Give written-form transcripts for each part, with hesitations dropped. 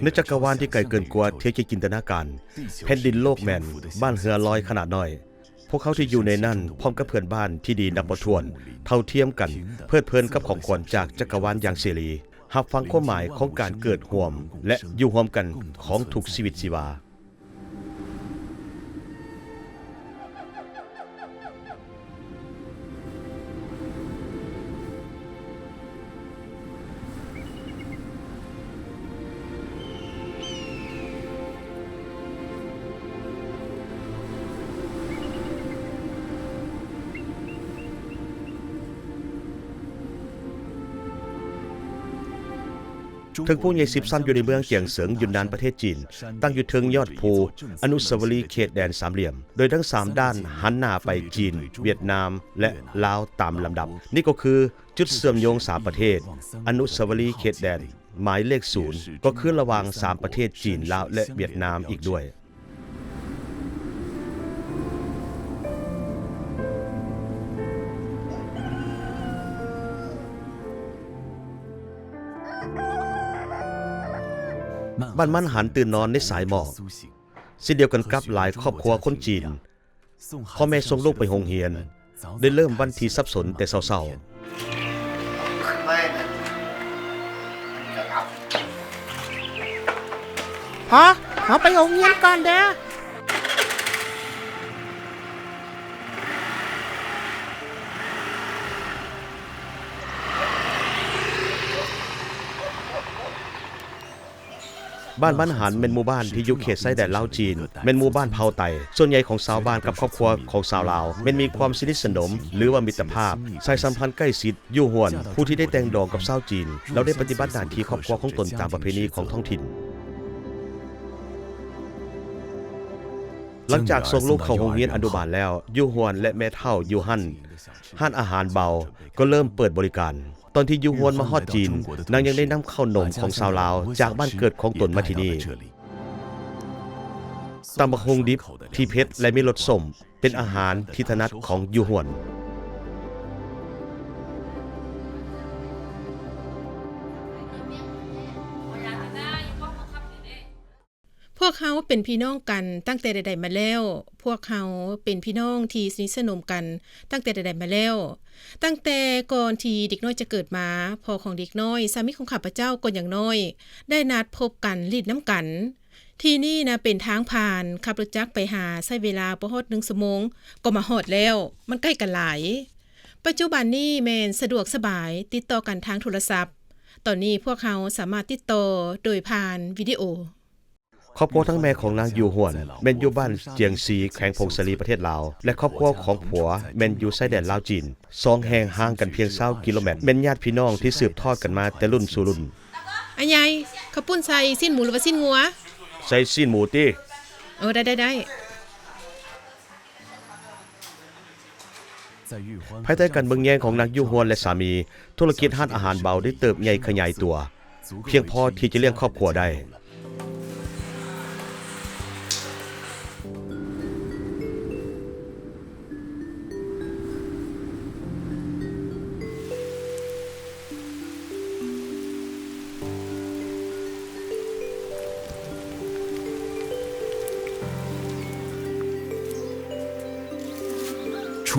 ในจักรวาลที่ไกลเกินกว่าที่จะจินตนาการแผ่นดินโลกแมนบ้านเรือลอยขนาดน้อยพวกเขาที่อยู่ในนั้นพร้อมกับเพื่อนบ้านที่ดีนับบ่ถ้วนเท่าเทียมกันเพลิดเพลินกับของขวัญจากจักรวาลอย่างเสรีรับฟังความหมายของการเกิดร่วมและอยู่ร่วมกันของทุกชีวิตชีวาถึงผู้ใหญ่10ชั้นอยู่ในเมืองเจียงเสิงยุนนานประเทศจีนตั้งอยู่เทิงยอดภูอนุสาวรีย์เขตแดนสามเหลี่ยมโดยทั้ง3ด้านหันหน้าไปจีนเวียดนามและลาวตามลำดับนี่ก็คือจุดเชื่อมโยง3ประเทศอนุสาวรีย์เขตแดนหมายเลข0ก็คือระหว่าง3ประเทศจีนลาวและเวียดนามอีกด้วยบ้านมันหันตื่นนอนในสายหมอกเช่นเดียวกันกับหลายครอบครัวคนจีนพ่อแม่ส่งลูกไปโรงเรียนได้เริ่มวันที่สับสนแต่เช้าพอเขาไปโรงเรียนก่อนเด้อบ้านมันหันเป็นหมู่บ้านที่อยู่เขตชายแดนลาวจีนเป็นหมู่บ้านเผ่าไต่ส่วนใหญ่ของชาวบ้านกับครอบครัวของชาวลาวเป็นมีความสนิทสนมหรือว่ามิตรภาพสายสัมพันธ์ใกล้ชิดอยู่ห่วนผู้ที่ได้แต่งดองกับชาวจีนแล้วได้ปฏิบัติหน้าที่ครอบครัวของตนตามประเพณีของท้องถิ่นหลังจากส่งลูกเข้าโรงเรียนอนุบาลแล้วยู่ฮวนและแม่เฒ่าอยู่หั่นห้านอาหารเบาก็เริ่มเปิดบริการตอนที่ยู่ฮวนมาฮอดจีนนางยังได้นำข้าวนมของชาวลาวจากบ้านเกิดของตนมาที่นี่ตำบักฮงดิบที่เผ็ดและมีรสส้มเป็นอาหารที่ถนัดของยู่ฮวนพวกเขาเป็นพี่น้องกันตั้งแต่ใดๆมาแล้วพวกเขาเป็นพี่น้องที่สนิทสนมกันตั้งแต่ใดๆมาแล้วตั้งแต่ก่อนที่เด็กน้อยจะเกิดมาพ่อของเด็กน้อยสามีของข้าพเจ้าก็อย่างน้อยได้นัดพบกันลิ้นน้ำกันที่นี่นะเป็นทางผ่านขับรถจักรไปหาใช้เวลาบ่ฮอด1ชั่วโมงก็มาฮอดแล้วมันใกล้กันหลายปัจจุบันนี้แม่นสะดวกสบายติดต่อกันทางโทรศัพท์ตอนนี้พวกเขาสามารถติดต่อโดยผ่านวิดีโอครอบครัวทั้งแม่ของนางยูฮวนแม่นอยู่บ้านเจียงซีแขวงพงศลีประเทศลาวและครอบครัวของผัวแม่นอยู่ชายแดนลาวจีน2แห่งห่างกันเพียง20กิโลเมตรแม่นญาติพี่น้องที่สืบทอดกันมาแต่รุ่นสู่รุ่นอันใหญ่ข้าวปุ้นใส่สิ้นหมูหรือว่าสิ้นงัวใส่สิ้นหมูติได้ภายใต้การเบิ่งแย่งของนางยูฮวนและสามีธุรกิจร้านอาหารเบาได้เติบใหญ่ขยายตัวเพียงพอที่จะเลี้ยงครอบครัวได้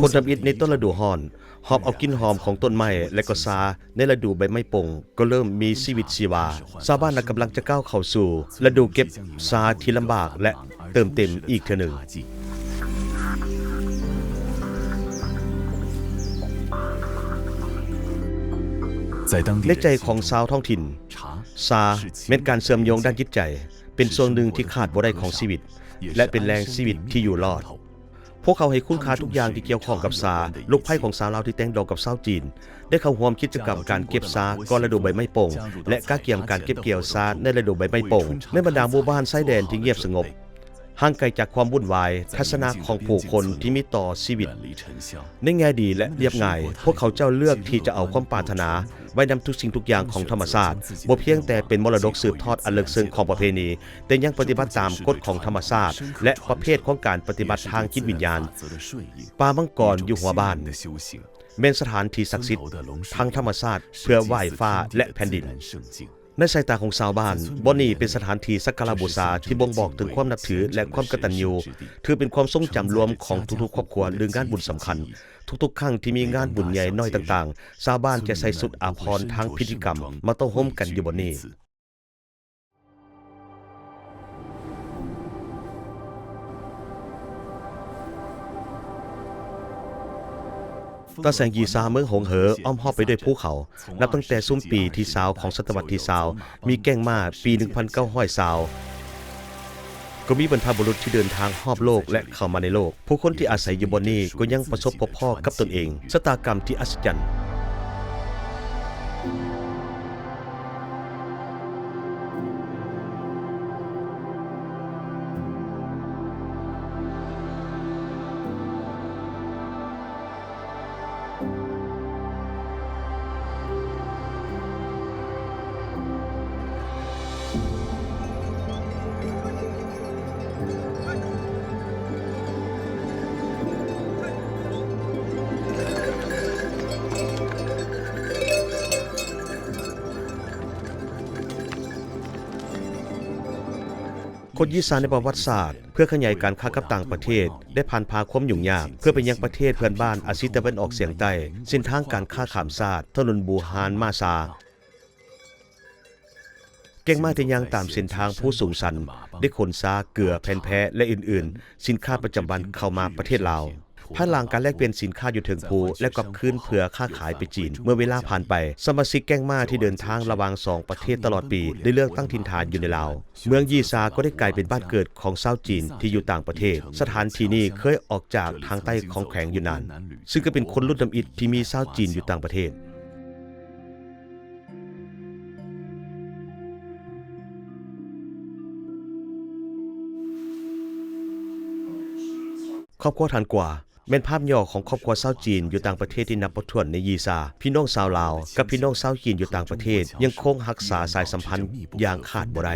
คนทำอิฐในต้นฤดูร้อนหอบเอากลิ่นหอมของต้นไม้และก็ซาในฤดูใบไม้ป่งก็เริ่มมีชีวิตชีวาชาวบ้านกำลังจะก้าวเข้าสู่ฤดูเก็บซาที่ลำบากและเติมเต็มอีกเทื่อหนึ่งในใจของชาวท้องถิ่นซาเป็นการเชื่อมโยงด้านจิตใจเป็นส่วนหนึ่งที่ขาดบ่ได้ของชีวิตและเป็นแรงชีวิตที่อยู่รอดพวกเขาให้คุณค่าทุกอย่างที่เกี่ยวข้องกับซาลูกไผ่ของสาวลาวที่แต่งดองกับชาวจีนได้เข้าร่วมกิจกรรมการเก็บซาก่อนฤดูใบไม้ป่งและกะเกี่ยมการเก็บเกี่ยวซาในฤดูใบไม้ป่งในบรรดาหมู่บ้านชายแดนที่เงียบสงบห่างไกลจากความวุ่นวายทัศนะของผู้คนที่มีต่อชีวิตในแง่ดีและเรียบง่ายพวกเขาเจ้าเลือกที่จะเอาความปรารถนาไว้นำทุกสิ่งทุกอย่างของธรรมชาติบ่เพียงแต่เป็นมรดกสืบทอดอันลึกซึ้งของประเพณีแต่ยังปฏิบัติตามกฎของธรรมชาติและประเภทของการปฏิบัติทางจิตวิญญาณป่ามังกรอยู่หัวบ้านเป็นสถานที่ศักดิ์สิทธิ์ทางธรรมชาติเพื่อไหว้ฟ้าและแผ่นดิน ในสายตาของชาวบ้านบ่อนี้เป็นสถานที่สักการะบูชาที่บ่งบอกถึงความนับถือและความกตัญญูถือเป็นความทรงจำรวมของทุกๆครอบครัวหรืองานบุญสำคัญทุกๆครั้งที่มีงานบุญใหญ่น้อยต่างๆชาวบ้านจะใส่สุดอาภรณ์ทางพิธีกรรมมาต้องห่มกันอยู่บนนี้ตาแสงยีซาเมืองหงเหออ้อมรอบไปด้วยภูเขานับตั้งแต่ซุ้มปีที่ซาวของศตวรรษที่20มีแก้งม้าปี 1900ก็มีบรรพบุรุษที่เดินทางรอบโลกและเข้ามาในโลกผู้คนที่อาศัยอยู่บนนี้ก็ยังประสบพบพ่อกับตนเองชะตากรรมที่อัศจรรย์คนยีซาในประวัติศาสตร์เพื่อขยายการค้ากับต่างประเทศได้ผ่านพาความยุ่งยากเพื่อไปยังประเทศเพื่อนบ้านอาซีตะวันออกเฉียงใต้เส้นทางการค้าข้ามชาติถนนบูฮานมาซาแก่งม้าที่ย่างตามเส้นทางผู้สูงชันได้ขนซาเกลือแผ่นแพ้และอื่นๆสินค้าประจำวันเข้ามาประเทศลาวภายหลังการแลกเปลี่ยนสินค้าอยู่เทิงภูและกลับคืนเพื่อค้าขายไปจีนเมื่อเวลาผ่านไปสมาชิกแก๊งม้าที่เดินทางระหว่าง2ประเทศตลอดปีได้เลือกตั้งถิ่นฐานอยู่ในลาวเมืองยีซาก็ได้กลายเป็นบ้านเกิดของชาวจีนที่อยู่ต่างประเทศสถานที่นี้เคยออกจากทางใต้ของแขวงยูนนานซึ่งก็เป็นคนรุ่นดำอิฐที่มีชาวจีนอยู่ต่างประเทศครอบครัวทันกว่าแม่นภาพย่อของครอบครัวชาวจีนอยู่ต่างประเทศที่นับบ่ถ้วนในยีซาพี่น้องชาวลาวกับพี่น้องชาวจีนอยู่ต่างประเทศยังคงรักษาสายสัมพันธ์อย่างขาดบ่ได้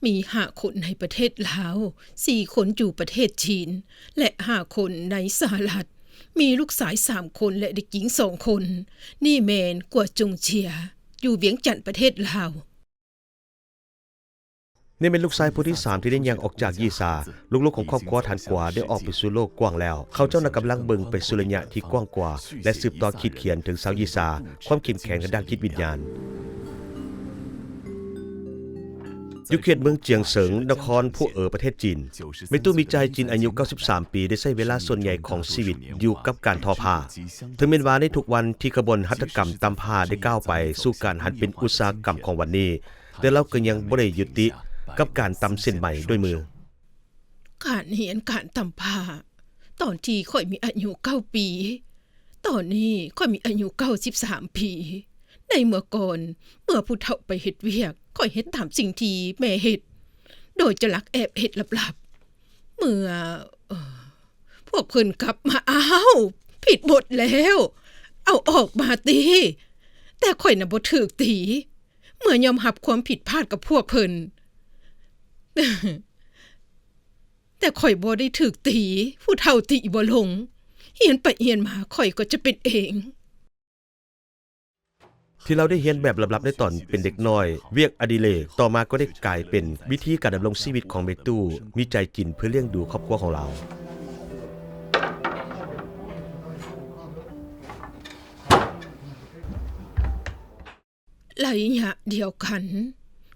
มี5 คนในประเทศลาว4 คนอยู่ประเทศจีนและ5 คนในสหรัฐมีลูกชาย3 คนและเด็กหญิง2 คนนี่แมนกัวจงเจียอยู่เวียงจันทน์ประเทศลาวนี่เป็นลูกชายผู้ที่3ที่ได้ย่างออกจากยีซาลูกๆของครอบครัวทันกว่าได้ออกไปสู่โลกกว้างแล้วเขาเจ้านักกำลังเบิ่งไปสู่ระยะที่กว้างกว่าและสืบต่อคิดเขียนถึงชาวยีซาความเข้มแข็งด้านจิตวิญญาณอยู่เขตเมืองเจียงเสิงนครผู้ประเทศจีนเมตู้มีใจจีนอายุ93 ปีได้ใช้เวลาส่วนใหญ่ของชีวิตอยู่กับการทอผ้าถึงแม้ว่าในทุกวันที่กระบวนหัตถกรรมตำผ้าได้ก้าวไปสู่การหันเป็นอุตสาหกรรมของวันนี้แต่เราก็ยังบ่ได้ยุติกับการตำเส้นใหม่ด้วยมือการเรียนการตำผ้าตอนที่ค่อยมีอายุ9 ปีตอนนี้ค่อยมีอายุ93 ปีในเมื่อก่อนเมื่อผู้เฒ่าไปเฮ็ดเวียกค่อยเฮ็ดตามสิ่งที่แม่เฮ็ดโดยจะลักแอบเฮ็ดลับๆเมื่อพวกเพิ่นกลับมาอ้าวผิดหมดแล้วเอาออกมาตีแต่ค่อยน่ะบ่ถูกตีเมื่อยอมรับความผิดพลาดกับพวกเพิ่นแต่ข่อยบ่ได้ถูกตีผู้เฒ่าตีบ่ลงเฮียนไปเฮียนมาข่อยก็จะเป็นเองที่เราได้เรียนแบบลับๆในตอนเป็นเด็กน้อยเวียกอดิเรกต่อมาก็ได้กลายเป็นวิธีการดำรงชีวิตของเมตู้มีใจจินเพื่อเลี้ยงดูครอบครัวของเราระยะเดียวกัน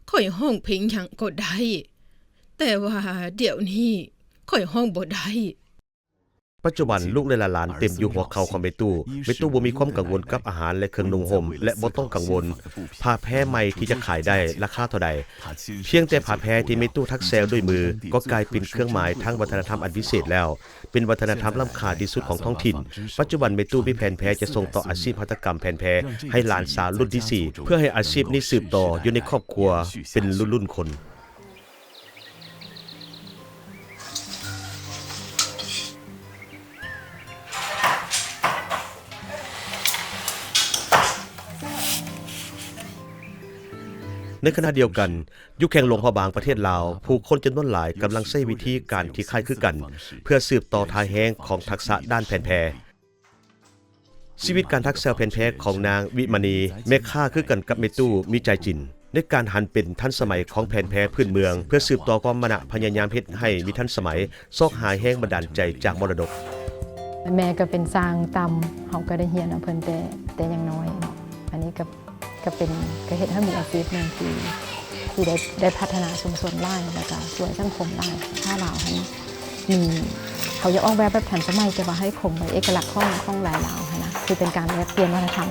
ข่อยห้องเพลงหยังก็ได้แต่ว่าเดี๋ยวนี้ข่อยห้องบ่ได้ปัจจุบันลูกและหลานเต็มอยู่หัวเข่าของเมตู้บ่มีความกังวลกับอาหารและเครื่องนุ่งห่มและบ่ต้องกังวลผ้าแพร่ใหม่ที่จะขายได้ราคาเท่าใดเพียงแต่ผ้าแพร่ที่เมตู้ทักแซวด้วยมือก็กลายเป็นเครื่องหมายทางวัฒนธรรมอันพิเศษแล้วเป็นวัฒนธรรมล้ำค่าที่สุดของท้องถิ่นปัจจุบันเมตู้มีแผนแพร่จะส่งต่ออาชีพหัตถกรรมแผ่นแพร่ให้หลานสาวรุ่นที่4เพื่อให้อาชีพนี้สืบต่ออยู่ในครอบครัวเป็นรุ่นๆคนในขณะเดียวกันยุคแข่งหลวงพระบางประเทศลาวผู้คนจำนวนหลายกำลังใช้วิธีการที่คล้ายคือกันเพื่อสืบต่อทายแห้งของทักษะด้านแผ่นแพร ชีวิตการทักแซวแผ่นแพ้ของนางวิมณีแม่ค้าคือกันกับเมตู้มีใจจินในการหันเป็นทันสมัยของแผ่นแพ้พื้นเมืองเพื่อสืบต่อความมณะพยายามเฮ็ดให้มีทันสมัยซอกหาแห้งบันดาลใจจากมรดกแม่ก็เป็นสร้างตำเฮาก็ได้เรียนเอาเพิ่นแต่ยังน้อยเนาะอันนี้ก็เป็นก็เฮ็ดให้มีอาชีพนึงที่ได้พัฒนาชุมชนหลายแล้วก็ช่วยสังคมหลายถ้าเราให้มีเขาจะออกแบบทันสมัยแต่ว่าให้คงไว้เอกลักษณ์ของหลายลาวนะคือเป็นการแลกเปลี่ยนวัฒนธรรม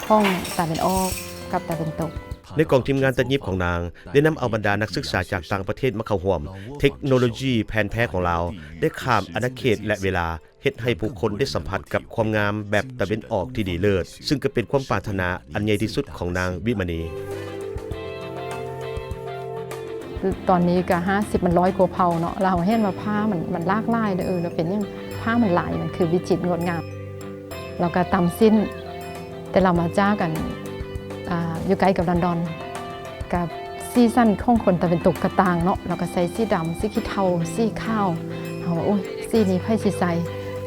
ของตะวันออกกับตะวันตกในกองทีมงานตัดยิบของนางได้นำเอาบรรดานักศึกษาจากต่างประเทศมาเข้าร่วมเทคโนโลยีแผ่นแพ้ของเราได้ข้ามอาณาเขตและเวลาเฮ็ดให้ผู้คนได้สัมผัสกับความงามแบบตะวันออกที่ดีเลิศซึ่งก็เป็นความปรารถนาอันใหญ่ที่สุดของนางวิมณีตอนนี้ก็50มัน100กว่าเผ่าเนาะเราเห็นว่าผ้ามันหลากหลายแล้วเป็นอย่างผ้ามันหลายมันคือวิจิตรงดงามเราก็ตำสิ้นแต่เรามาจ้ากันอยู่ไกลกับลอนดอนกับซีซั่นของคนตะวันตกกระต่างเนาะเราก็ใส่สีดำสีขี้เทาสีข้าวเขาว่าโอ้ยสีนี้ไพ่สีใส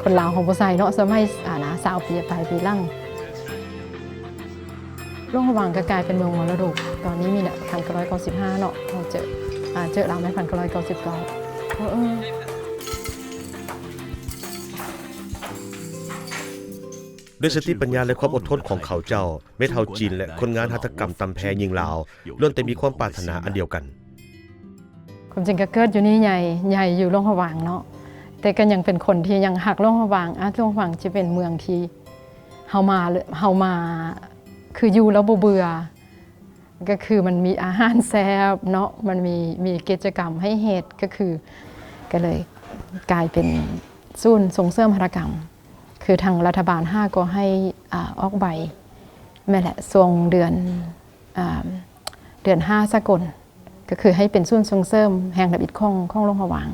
คนลาวของบ่ใส่เนาะสมัย20 ปีไปปีหลังโลกระหว่างก็กลายเป็นเมืองมรดกตอนนี้มีเนี่ย1995เนาะเราเจอเราใน1999ด้วยสติปัญญาและความอดทนของเขาเจ้าเม็ดเฮาจีนและคนงานหัตถกรรมตำแพยิงลาวล้วนแต่มีความปรารถนาอันเดียวกันความจริงก็เกิดอยู่นี่ใหญ่อยู่โลกระหว่างเนาะแต่ก็ยังเป็นคนที่ยังหักโลกระหว่างโลกระหว่างจะเป็นเมืองที่เฮามาคืออยู่แล้วบ่เบื่อก็คือมันมีอาหารแซ่บเนาะมันมีกิจกรรมให้เฮ็ดก็เลยกลายเป็นศูนย์ส่งเสริมหัตถกรรมคือทางรัฐบาล5ก็ให้ออกใบแม่แหละช่วงเดือน5สกลก็คือให้เป็นศูนย์ส่งเสริมแห่งระบิดของโลกระหว่าง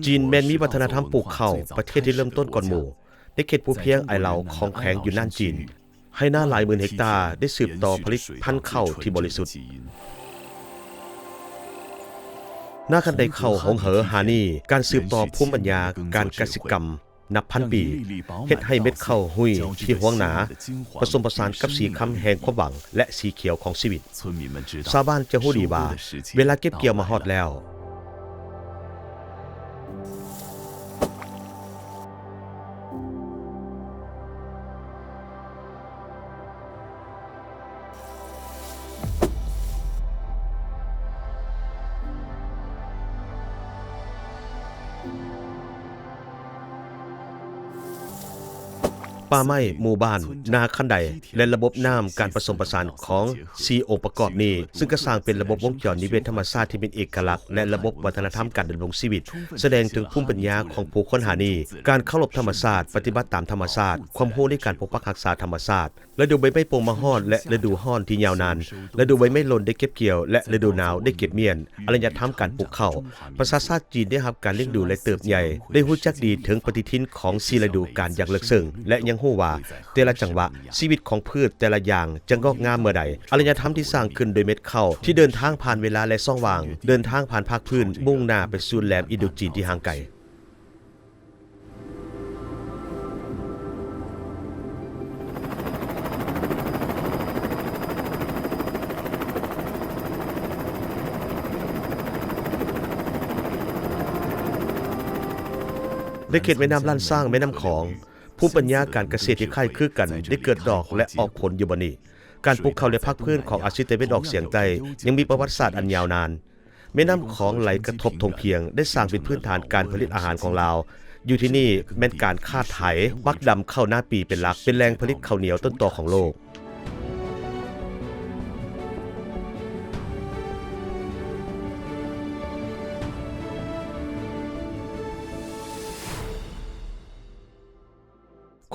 จีนแม้นมีวัฒนธรรมปลูกข้าวประเทศที่เริ่มต้นก่อนหมู่ในเขตภูเพียงไอเหลาของแข็งอยู่น่านจีนให้หน้าหลายหมื่นเฮกตาร์ได้สืบต่อผลิตพันธุ์ข้าวที่บริสุทธิ์หน้าคันไดข้าวหงเหอหานี่การสืบต่อภูมิปัญญาการเกษตรกรรมนับพันปีเฮ็ดให้เม็ดข้าวหุ้ยที่ห้วงหนาผสมผสานกับสีคำแห่งความหวังและสีเขียวของชีวิตชาวบ้านจะฮู้ดีว่าเวลาเก็บเกี่ยวมาฮอดแล้วป่าไม้หมู่บ้านนาคันใดและระบบน้ำการผสมผสานของ4องค์ประกอบนี้ซึ่งก็สร้างเป็นระบบวงจรนิเวศธรรมชาติที่เป็นเอกลักษณ์และระบบวัฒนธรรมการดำรงชีวิตแสดงถึงภูมิปัญญาของผู้คนหานี้การเคารพธรรมชาติปฏิบัติตามธรรมชาติความรู้ในการปกปักรักษาธรรมชาติฤดูใบไม้โปร่งมาฮอดและฤดูร้อนที่ยาวนานฤดูใบไม้หล่นได้เก็บเกี่ยวและฤดูหนาวได้เก็บเมียนอารยธรรมการปลูกข้าวประชาชาติจีนได้รับการเลี้ยงดูและเติบใหญ่ได้รู้จักดีถึงปฏิทินของ4ฤดูกาลอย่างลึกซึ้งและยังรู้ว่าแต่ละจังหวะชีวิตของพืชแต่ละอย่างจะงอกงามเมื่อใดอารยธรรมที่สร้างขึ้นโดยเม็ดข้าวที่เดินทางผ่านเวลาและช่องว่างเดินทางผ่านภาคพื้นมุ่งหน้าไปสู่แหลมอินโดจีนที่ห่างไกลในเขตแม่น้ำล้านสร้างแม่น้ำของภูมิปัญญาการเกษตรที่คล้ายคลึงกันได้เกิดดอกและออกผลอยู่บ่นี้การปลูกข้าวและภาคพื้นของอาชีพตะวันออกเฉียงใต้ยังมีประวัติศาสตร์อันยาวนานแม่น้ำของไหลกระทบทงเพียงได้สร้างเป็นพื้นฐานการผลิตอาหารของลาวอยู่ที่นี่แม้นการค้าไถปักดำข้าวหน้าปีเป็นหลักเป็นแรงผลิตข้าวเหนียวต้นตอของโลก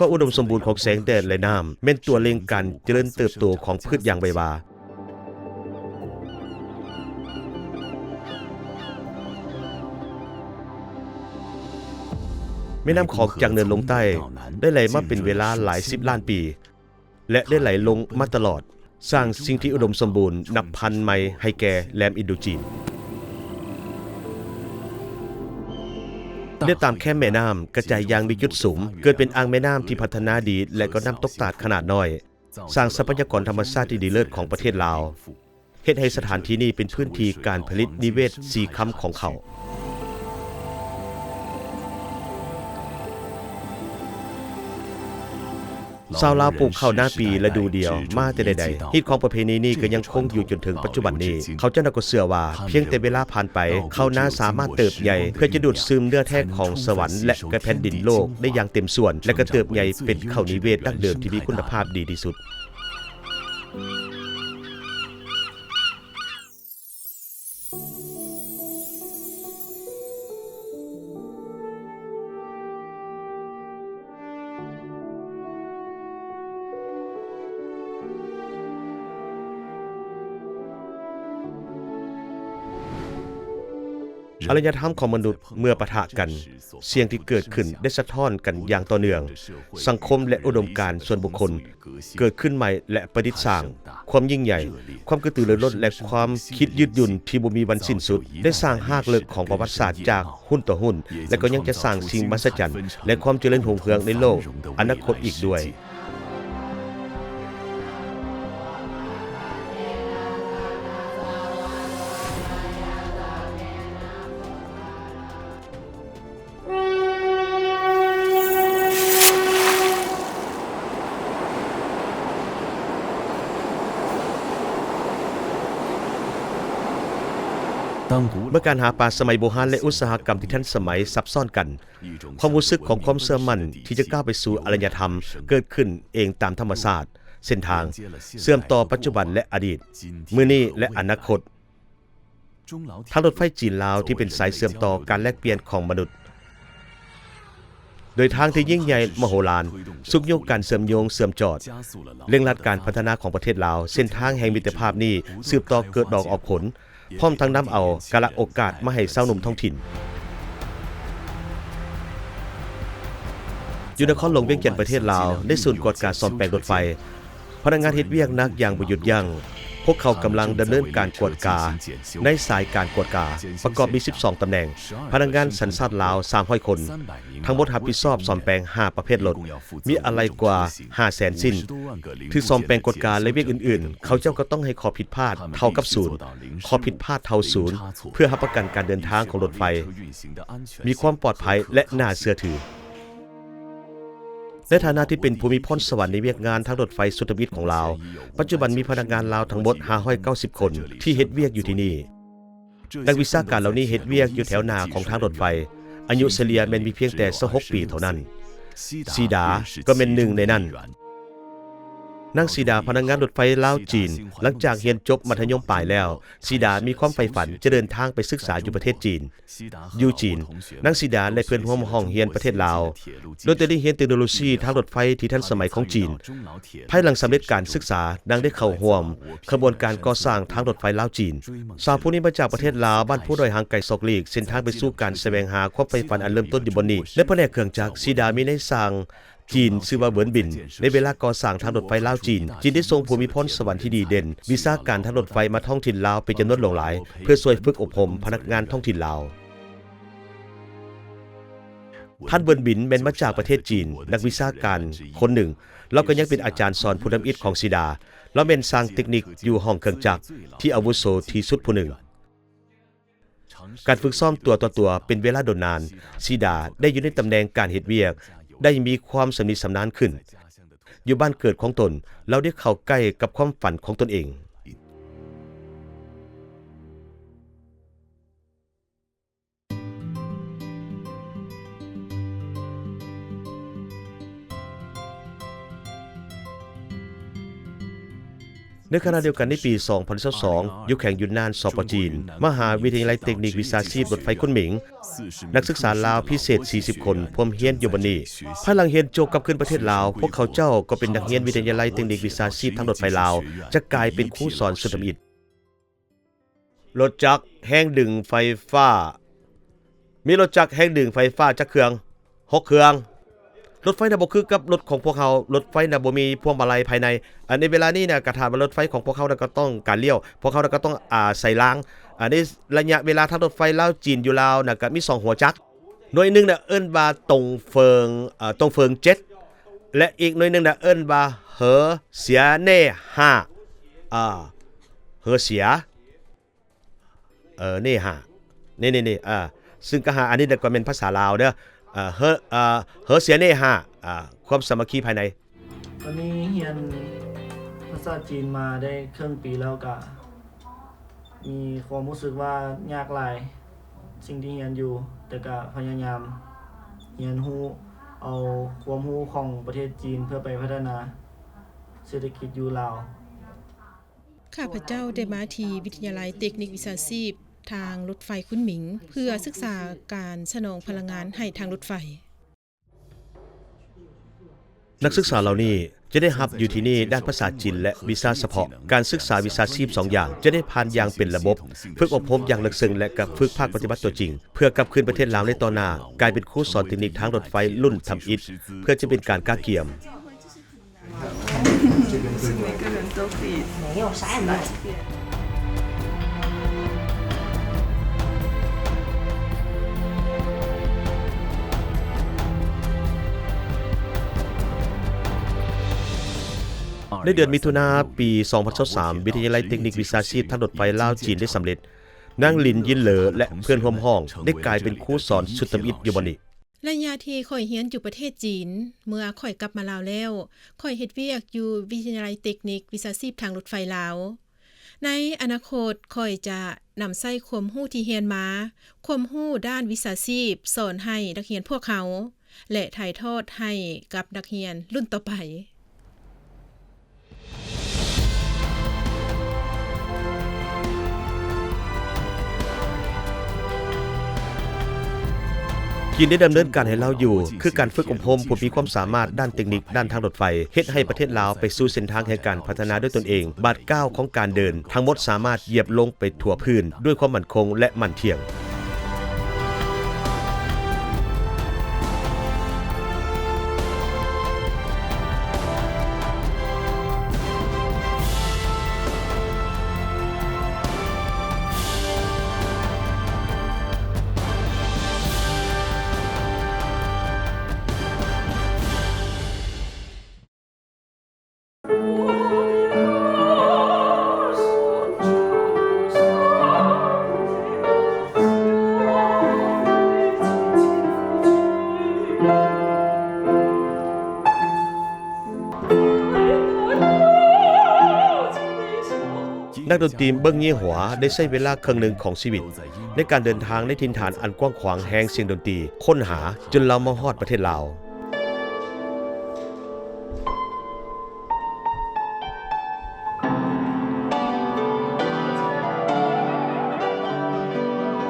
ความอุดมสมบูรณ์ของแสงแดดและน้ำแม่นตัวเร่งการเจริญเติบโตของพืชอย่างไววาแม่น้ำของจากเหนือลงใต้ได้ไหลมาเป็นเวลาหลาย10ล้านปีและได้ไหลลงมาตลอด สร้างสิ่งที่อุดมสมบูรณ์นับพันไมล์ให้แก่แหลมอินโดจีนเรียกตามแค่แม่น้ำกระจายอย่างมีจุดสูงเกิดเป็นอ่างแม่น้ำที่พัฒนาดีและก็น้ำตกตาดขนาดน้อยสร้างทรัพยากรธรรมชาติที่ดีเลิศของประเทศลาวเฮ็ดให้สถานที่นี้เป็นพื้นที่การผลิตนิเวศสีคำของเขาชาวลาวปลูกข้าวหน้าปีฤดูเดียวมาแต่ใดๆฮิตของประเพณีนี้ก็ยังคงอยู่จนถึงปัจจุบันนี้เขาเจ้านักก็เชื่อว่าเพียงแต่เวลาผ่านไปข้าวหน้าสามารถเติบใหญ่เพื่อจะดูดซึมเนื้อแท้ของสวรรค์และกระแผ่นดินโลกได้อย่างเต็มส่วนและก็เติบใหญ่เป็นข้าวนิเวศดั้งเดิมที่มีคุณภาพดีที่สุดอารยธรรมของมนุษย์เมื่อปะทะกันเสียงที่เกิดขึ้นได้สะท้อนกันอย่างต่อเนื่องสังคมและอุดมการณ์ส่วนบุคคลเกิดขึ้นใหม่และประดิษฐ์สร้างความยิ่งใหญ่ความกระตือรือร้นและความคิดยืดหยุ่นที่บ่มีวันสิ้นสุดได้สร้างหากเลิกของประวัติศาสตร์จากหุ้นต่อหุ้นและก็ยังจะสร้างสิ่งมหัศจรรย์และความเจริญรุ่งเรืองในโลกอนาคตอีกด้วยเมื่อการหาปลาสมัยโบราณและอุตสาหกรรมที่ทันสมัยซับซ้อนกันความรู้สึกของความเชื่อมั่นที่จะก้าวไปสู่อารยธรรมเกิดขึ้นเองตามธรรมชาติเส้นทางเชื่อมต่อปัจจุบันและอดีตมื้อนี้และอนาคตทางรถไฟจีนลาวที่เป็นสายเชื่อมต่อการแลกเปลี่ยนของมนุษย์โดยทางที่ยิ่งใหญ่มโหฬารสุกโยงการเชื่อมโยงเชื่อมจอดเร่งรัดการพัฒนาของประเทศลาวเส้นทางแห่งมิตรภาพนี้สืบต่อเกิดดอกออกผลพร้อมทั้งนำเอากาลโอกาสมาให้ชาวหนุ่มท้องถิ่นอยู่นครหลวงเวียงจันทน์ประเทศลาวได้ศูนย์กวดการซ่อมแปลงรถไฟพนักงานเฮ็ดเวียกนักอย่างบ่หยุดยั้งพวกเขากำลังดำเนินการกวดกาในสายการกวดกาประกอบมี12ตำแหน่งพนักงานสัญชาติลาว300คนทั้งหมดรับผิดชอบซ่อมแปลง5ประเภทรถมีอะไรกว่า 500,000 สิ้นคือซ่อมแปลงกวดกาและเวียกอื่นๆเขาเจ้าก็ต้องให้ข้อผิดพลาดเท่ากับ0ข้อผิดพลาดเท่า0เพื่อรับประกันการเดินทางของรถไฟมีความปลอดภัยและน่าเชื่อถือในฐานะที่เป็นภูมิพลสวรรค์ในเวียกงานทางรถไฟสุทวิทของลาวปัจจุบันมีพนักงานลาวทั้งหมด590คนที่เฮ็ดเวียกอยู่ที่นี่นักวิชาการเหล่านี้เฮ็ดเวียกอยู่แถวหน้าของทางรถไฟอายุเฉลี่ยแม่นมีเพียงแต่26ปีเท่านั้นซีดาก็เป็นหนึ่งในนั้นนางซีดาพนักงานรถไฟลาวจีนหลังจากเรียนจบมัธยมปลายแล้วซีดามีความใฝ่ฝันจะเดินทางไปศึกษาอยู่ประเทศจีนอยู่จีนนางซีดาและเพื่อนร่วมห้องเรียนประเทศลาวโดยได้เรียนเทคโนโลยีทางรถไฟที่ทันสมัยของจีนภายหลังสำเร็จการศึกษานางได้เข้าร่วมขบวนการก่อสร้างทางรถไฟลาวจีนสาวผู้นี้มาจากประเทศลาวบ้านผู้ด้อยห่างไกลศอกลีกเส้นทางไปสู่การแสวงหาความใฝ่ฝันอันเริ่มต้นอยู่บนนี้และแผนกเครื่องจักรซีดามีในสร้างจีนชื่อว่าเหวินบินในเวลาก่อสร้างทางรถไฟลาวจีนได้ทรงภูมิพลสวรรค์ที่ดีเด่นวิชาการทางรถไฟมาท้องถิ่นลาวเป็นจำนวนหลงหลายเพื่อช่วยฝึกอบรมพนักงานท้องถิ่นลาวท่านเหวินบินเป็นมาจากประเทศจีนนักวิชาการคนหนึ่งแล้วก็ยังเป็นอาจารย์สอนผู้ทำอิฐของซีดาแล้วเป็นสร้างเทคนิคอยู่ห้องเครื่องจักรที่อาวุโสที่สุดผู้หนึ่งการฝึกซ้อมตัวต่อตัวเป็นเวลาโดนนานซีดาได้อยู่ในตำแหน่งการเฮ็ดเวียกได้มีความสำนิสำนานขึ้นอยู่บ้านเกิดของตนเราได้เข้าใกล้กับความฝันของตนเองในขณะเดียวกันในปี 2022 อยู่แข่งยุนนานสปจีนมหาวิทยาลัยเทคนิควิชาชีพรถไฟคุณหมิงนักศึกษาลาวพิเศษ40คนพร้อมเรียนอยู่บัดนี้ภายหลังเรียนจบกลับขึ้นประเทศลาวพวกเขาเจ้าก็เป็นนักเรียนวิทยาลัยเทคนิควิชาชีพทางรถไฟลาวจะกลายเป็นครูสอนสุดอิฐรถจักรแห้งดึงไฟฟ้ามีรถจักรแห้งดึงไฟฟ้าจักเครื่อง6เครื่อง รถไฟน่ะบ่คือกับรถของพวกเขารถไฟน่ะบ่มีพวงมาลัยภายในในเวลานี้น่ะก็ถ้าว่ารถไฟของพวกเขาน่ะก็ต้องการเลี้ยวพวกเขาน่ะก็ต้องใส่รางอันนี้ระยะเวลาทางรถไฟลาวจีนอยู่ลาวน่ะก็มี2หัวจักรหน่วยหนึงน่ะเอิ้นว่าตงเฟิง7และอีกหน่วยหนึงน่ะเอิ้นว่าเหอเสียเน่5เหอเสียเน่5นี่ซึ่งก็หาอันนี้น่ะก็เป็นภาษาลาวเด้อเหอเสียเน่ความสามัคคีภายในตอนนี้เรียนภาษาจีนมาได้ครึ่งปีแล้วก็มีความรู้สึกว่ายากหลายสิ่งที่เรียนอยู่แต่ก็พยายามเรียนรู้เอาความรู้ของประเทศจีนเพื่อไปพัฒนาเศรษฐกิจอยู่ลาวข้าพเจ้าได้มาที่วิทยาลัยเทคนิควิชาชีพทางรถไฟคุ้นหมิงเพื่อศึกษาการสนองพลังงานให้ทางรถไฟนักศึกษาเหล่านี้จะได้รับอยู่ที่นี่ด้านภาษาจีนและวิชาเฉพาะการศึกษาวิชาชีพ2อย่างจะได้ผ่านอย่างเป็นระบบฝึกอบรมอย่างลึกซึ้งและกับฝึกภาคปฏิบัติตัวจริงเพื่อกลับคืนประเทศลาวในต่อหน้ากลายเป็นครูสอนเทคนิคทางรถไฟรุ่นทำอิฐเพื่อจะเป็นการก้าวเกี่ยมในเดือนมิถุนายนปี 2023 วิทยาลัยเทคนิควิชาชีพทางรถไฟลาวจีนได้สำเร็จนางลินยินเหลอและเพื่อนร่วมห้องได้กลายเป็นครูสอนสุดทำอิฐอยู่บ่นี้ระยะที่ข่อยเรียนอยู่ประเทศจีนเมื่อข่อยกลับมาลาวแล้วข่อยเฮ็ดเวียกอยู่วิทยาลัยเทคนิควิชาชีพทางรถไฟลาวในอนาคตข่อยจะนำใช้ความรู้ที่เรียนมาความรู้ด้านวิชาชีพสอนให้นักเรียนพวกเขาและถ่ายทอดให้กับนักเรียนรุ่นต่อไปจีนได้ดำเนินการให้เราอยู่คือการฝึกอบรมผู้มีความสามารถด้านเทคนิคด้านทางรถไฟเฮ็ดให้ประเทศลาวไปสู่เส้นทางแห่งการพัฒนาด้วยตนเองบาดก้าวของการเดินทั้งหมดสามารถเหยียบลงไปทั่วพื้นด้วยความมั่นคงและมั่นเที่ยงนักดนตรีเบิ้งยี่หัวได้ใช้เวลาครึ่งหนึ่งของชีวิตในการเดินทางในถิ่นฐานอันกว้างขวางแห่งเสียงดนตรีค้นหาจนเรามาฮอดประเทศลาว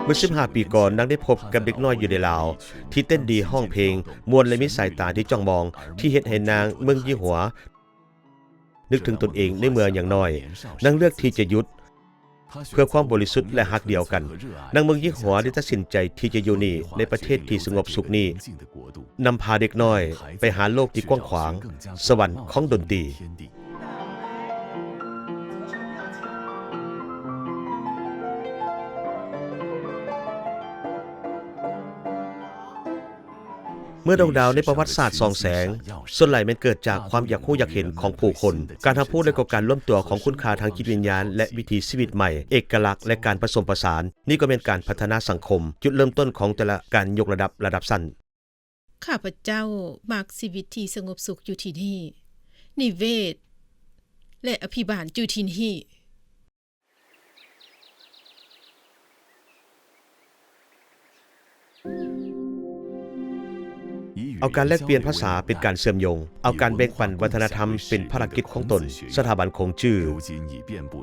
เมื่อ15 ปีก่อนนางได้พบกับเด็กน้อยอยู่ในลาวที่เต้นดีห้องเพลงมวลและมีสายตาที่จ้องมองที่เฮ็ดให้นางเมืองยี่หัวนึกถึงตนเองในเมืองอย่างน้อยนางเลือกที่จะหยุดเพื่อความบริสุทธิ์และฮักเดียวกันนางเมืองยี่หัวได้ตัดสินใจที่จะอยู่นี่ในประเทศที่สงบสุขนี้นำพาเด็กน้อยไปหาโลกที่กว้างขวางสวรรค์ของดนตรีเมื่อดวงดาวในประวัติศาสตร์ส่องแสงส่วนใหญ่มันเกิดจากความอยากรู้อยากเห็นของผู้คนการทำพูดและก็การร่วมตัวของคุณค่าทางจิตวิญญาณและวิถีชีวิตใหม่เอกลักษณ์และการผสมผสานนี่ก็เป็นการพัฒนาสังคมจุดเริ่มต้นของแต่ละการยกระดับสั้นข้าพเจ้ามักชีวิตที่สงบสุขอยู่ที่นี่นิเวศและอภิบาลอยู่ที่นี่เอาการแลกเปลี่ยนภาษาเป็นการเชื่อมโยงเอาการแบ่งปันวัฒนธรรมเป็นภารกิจของตนสถาบันคงชื่อ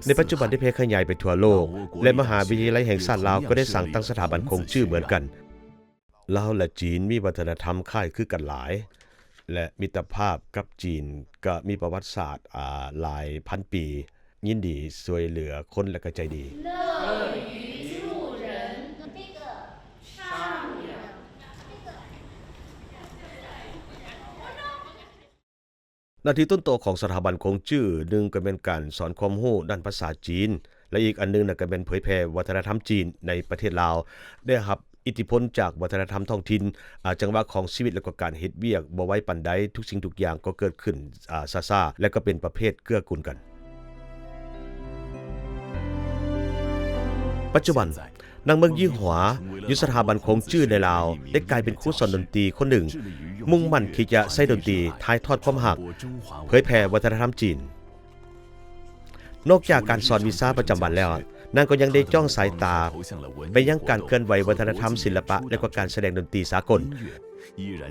ในปัจจุบันได้แพร่ขยายไปทั่วโลกและมหาวิทยาลัยแห่งชาติลาวก็ได้สั่งตั้งสถาบันคงชื่อเหมือนกันลาวและจีนมีวัฒนธรรมคล้ายคือกันหลายและมิตรภาพกับจีนก็มีประวัติศาสตร์หลายพันปียินดีช่วยเหลือคนและก็ใจดี หน้าที่ต้นโตของสถาบันคงจื้อหนึ่งก็เป็นการสอนความรู้ด้านภาษาจีนและอีกอันนึงน่ะก็เป็นเผยแพร่วัฒนธรรมจีนในประเทศลาวได้รับอิทธิพลจากวัฒนธรรมท้องถิ่นจังหวะของชีวิตและก็การเฮ็ดเวียกบ่ไว้ปานใดทุกสิ่งทุกอย่างก็เกิดขึ้นซ่าๆและก็เป็นประเภทเกื้อกูลกันปัจจุบันนางเมืองยี่หวาอยู่สถาบันคงจื้อในลาวได้กลายเป็นครูสอนดนตรีคนหนึ่งมุ่งมั่นที่จะใช้ดนตรีถ่ายทอดความหักเผยแพร่วัฒนธรรมจีนนอกจากการสอนวิชาประจำวันแล้วนางก็ยังได้จ้องสายตาไปยังการเคลื่อนไหววัฒนธรรมศิลปะและก็การแสดงดนตรีสากล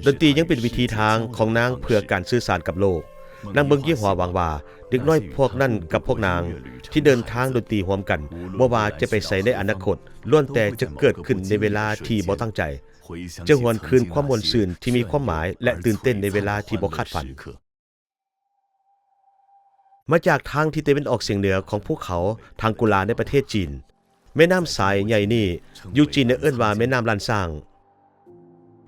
ดนตรียังเป็นวิธีทางของนางเพื่อการสื่อสารกับโลกนางเมืองยี่หวาหวังว่าเด็กน้อยพวกนั้นกับพวกนางที่เดินทางดนตรีร่วมกันบ่ว่าจะไปใส่ในอนาคตล้วนแต่จะเกิดขึ้นในเวลาที่บ่ตั้งใจจะหวนคืนความม่วนซื่นที่มีความหมายและตื่นเต้นในเวลาที่บ่คาดฝันมาจากทางที่ตะวันออกเฉียงเหนือของภูเขาทางกุลาในประเทศจีนแม่น้ำสายใหญ่นี่อยู่จีนเอิ้นว่าแม่น้ำลานซาง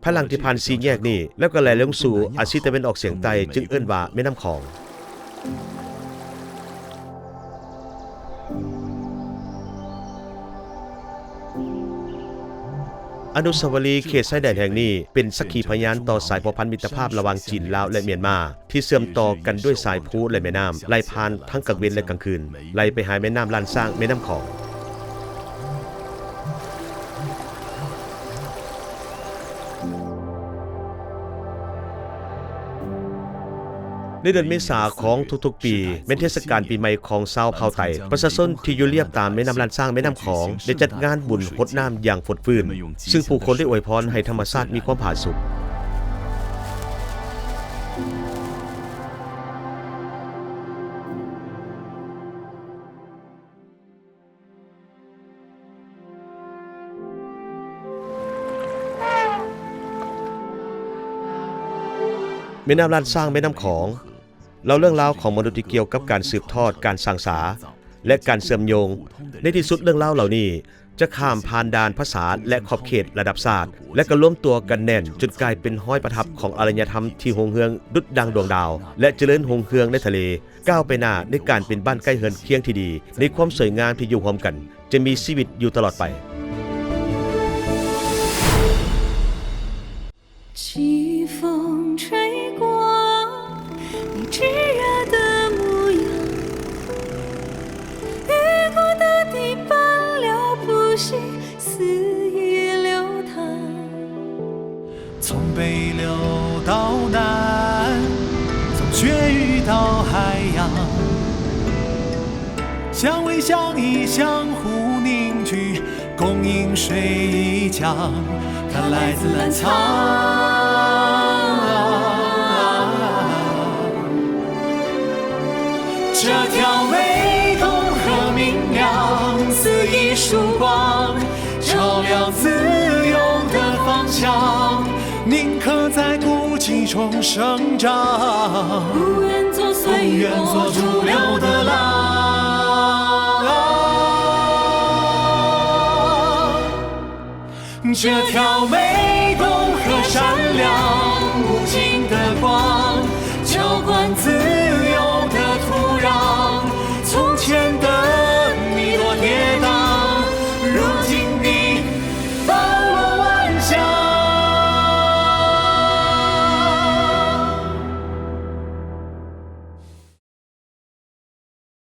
ภายหลังที่ผ่าน4แยกนี่แล้วก็ไหลลงสู่อาชีพตะวันออกเฉียงใต้จึงเอิ้นว่าแม่น้ำของอนุสาวรีย์เขตชายแดนแห่งนี้เป็นสักขีพยานต่อสายพัวพันธมิตรภาพระหว่างจีนลาวและเมียนมาที่เชื่อมต่อกันด้วยสายพูและแม่น้ำไหลผ่านทั้งกลางวันและกลางคืนไหลไปหาแม่น้ำลานซางแม่น้ำของในเดือนเมษายนของทุกๆปีเป็นเทศกาลปีใหม่ของชาวเผ่าไต้ประชาชนที่อยู่เลียบตามแม่น้ำลานซางแม่น้ำของได้จัดงานบุญรดน้ำอย่างฝดฟื้นซึ่งผู้คนได้อวยพรให้ธรรมชาติมีความผาสุกแม่น้ำลานซางแม่น้ำของเล่าเรื่องราวของมนุษย์ที่เกี่ยวกับการสืบทอดการสร้างสาและการเชื่อมโยงในที่สุดเรื่องเล่าเหล่านี้จะข้ามผ่านด่านภาษาและขอบเขตระดับศาสตร์และก็ร่วมตัวกันแน่นจนกลายเป็นห้อยประทับของอารยธรรมที่หงเฮืองดุจดังดวงดาวและเจริญหงเฮืองในทะเลก้าวไปหน้าในการเป็นบ้านใกล้เฮือนเคียงที่ดีในความสวยงามที่อยู่ร่วมกันจะมีชีวิตอยู่ตลอดไป炙热的模样，越过大地奔流不息，肆意流淌。从北流到南，从雪域到海洋，相偎相依，相互凝聚，共饮水一江。它来自澜沧。这条湄公河明亮，肆意曙光，照亮自由的方向。宁可在孤寂中生长，不愿做随波逐流的浪。这条湄公河闪亮无尽的光。